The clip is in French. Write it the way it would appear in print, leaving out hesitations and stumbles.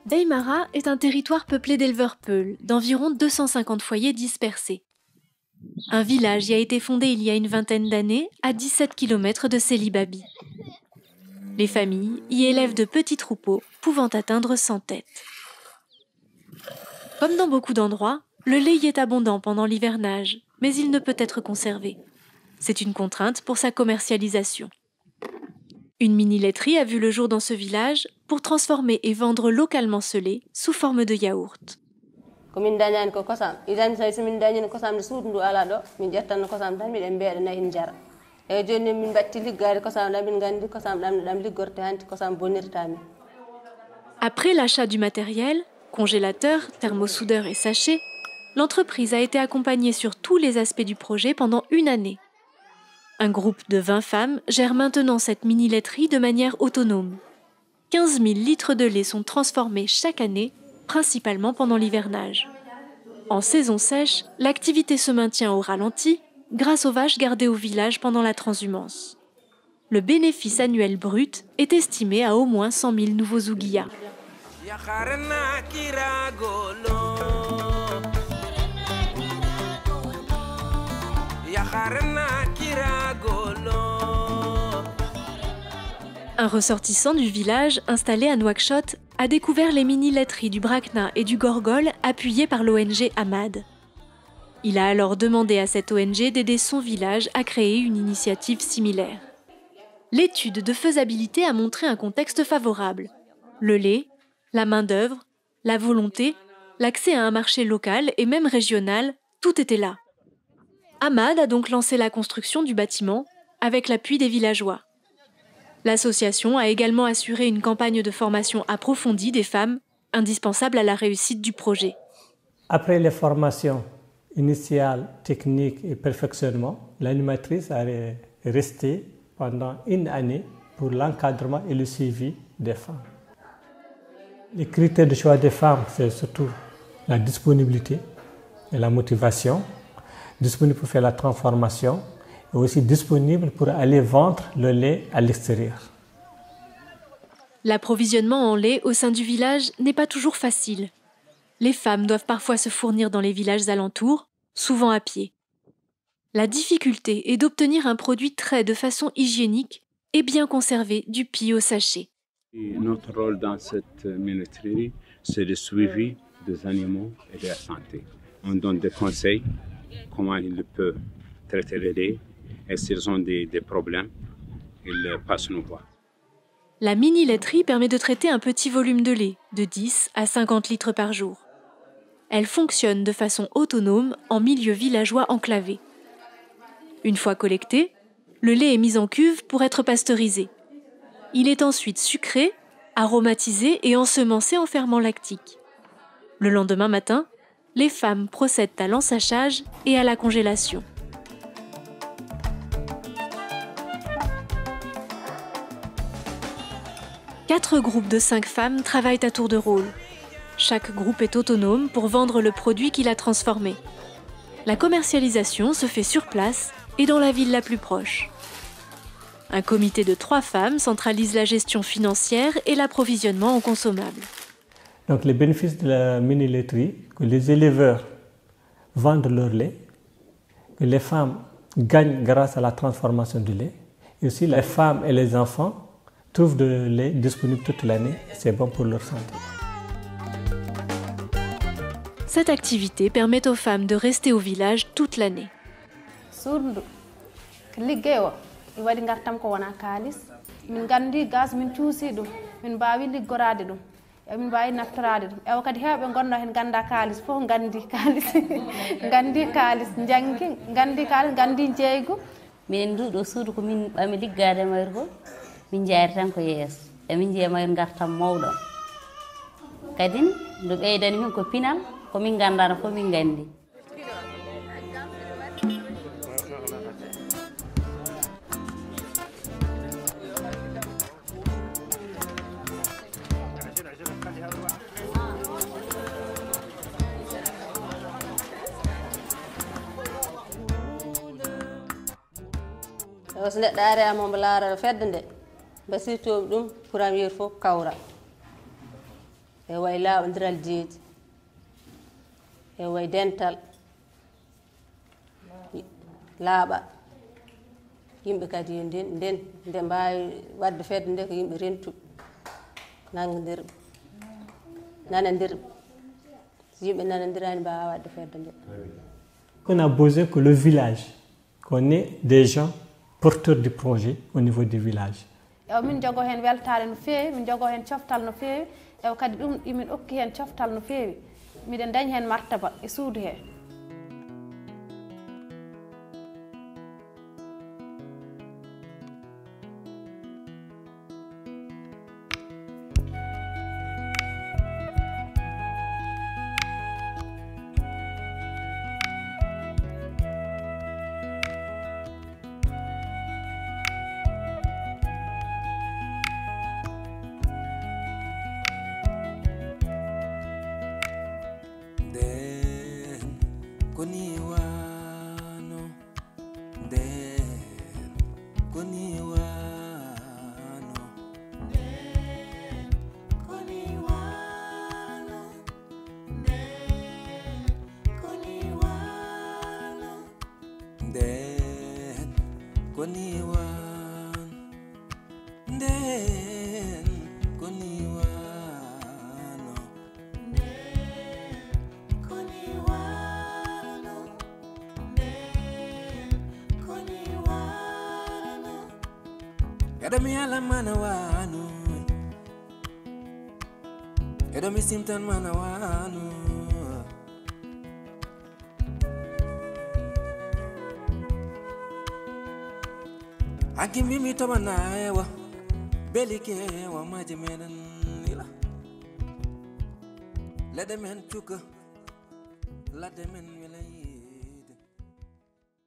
Daimara est un territoire peuplé d'éleveurs peuls, d'environ 250 foyers dispersés. Un village y a été fondé il y a une vingtaine d'années, à 17 km de Célibabi. Les familles y élèvent de petits troupeaux, pouvant atteindre 100 têtes. Comme dans beaucoup d'endroits, le lait y est abondant pendant l'hivernage, mais il ne peut être conservé. C'est une contrainte pour sa commercialisation. Une mini-laiterie a vu le jour dans ce village pour transformer et vendre localement ce lait sous forme de yaourt. Après l'achat du matériel, congélateur, thermosoudeur et sachet, l'entreprise a été accompagnée sur tous les aspects du projet pendant une année. Un groupe de 20 femmes gère maintenant cette mini-laiterie de manière autonome. 15 000 litres de lait sont transformés chaque année, principalement pendant l'hivernage. En saison sèche, l'activité se maintient au ralenti grâce aux vaches gardées au village pendant la transhumance. Le bénéfice annuel brut est estimé à au moins 100 000 nouveaux ouguiyas. Un ressortissant du village installé à Nouakchott a découvert les mini-laiteries du Brakna et du Gorgol appuyées par l'ONG Ahmad. Il a alors demandé à cette ONG d'aider son village à créer une initiative similaire. L'étude de faisabilité a montré un contexte favorable. Le lait, la main-d'œuvre, la volonté, l'accès à un marché local et même régional, tout était là. Ahmad a donc lancé la construction du bâtiment avec l'appui des villageois. L'association a également assuré une campagne de formation approfondie des femmes, indispensable à la réussite du projet. Après les formations initiales, techniques et perfectionnement, l'animatrice est restée pendant une année pour l'encadrement et le suivi des femmes. Les critères de choix des femmes, c'est surtout la disponibilité et la motivation, disponible pour faire la transformation, et aussi disponible pour aller vendre le lait à l'extérieur. L'approvisionnement en lait au sein du village n'est pas toujours facile. Les femmes doivent parfois se fournir dans les villages alentours, souvent à pied. La difficulté est d'obtenir un produit trait de façon hygiénique et bien conservé du pis au sachet. Notre rôle dans cette mini-laiterie, c'est le suivi des animaux et de la santé. On donne des conseils, comment ils peuvent traiter le lait, et s'ils ont des problèmes, ils passent nous voir. La mini-laiterie permet de traiter un petit volume de lait, de 10 à 50 litres par jour. Elle fonctionne de façon autonome en milieu villageois enclavé. Une fois collecté, le lait est mis en cuve pour être pasteurisé. Il est ensuite sucré, aromatisé et ensemencé en ferment lactique. Le lendemain matin, les femmes procèdent à l'ensachage et à la congélation. Quatre groupes de 5 femmes travaillent à tour de rôle. Chaque groupe est autonome pour vendre le produit qu'il a transformé. La commercialisation se fait sur place et dans la ville la plus proche. Un comité de 3 femmes centralise la gestion financière et l'approvisionnement en consommables. Donc les bénéfices de la mini-laiterie, que les éleveurs vendent leur lait, que les femmes gagnent grâce à la transformation du lait, et aussi les femmes et les enfants trouvent du lait disponible toute l'année, c'est bon pour leur santé. Cette activité permet aux femmes de rester au village toute l'année. min mbawi naftorade ɗum ewa kadi hewɓe gonno hen ganda kalis fof gandi kalis gandi kalis janggi gandi kalis gandi jeeygu minen nduɗo suudu ko min ɓami liggade mayru ko min jaari tan ko yeeso emin jeeya mayru gartam mawɗo kadi ndu ɓeydani min ko pinal ko min gandano fof min gandi so neɗɗo ari a momo laara fedde nde basiytoɓe ɗum pour am yeeru fof kawra e way laaɓodiral jeeji e way dental laaɓa yimɓe kadi yo nden nde mbaawi wadde fedde nde ko yimɓe rentuɓe nangodirɓe nanondirɓe si yimɓe nanondirani mbawa wadde fedde nde. On a besoin que le village, qu'on ait des gens porteurs du projet au niveau du village. Min jogo hen weltare no feewi, min jogo hen coftal no feewi, e kadi ɗum imin okki hen coftal no feewi. Miɗen dañi hen martaba e suudu he. Edomi ala manawanu, edomi simtan manawanu. Akimi mi tomana ewa, belike wa majemenen ila. Let them chuka, let them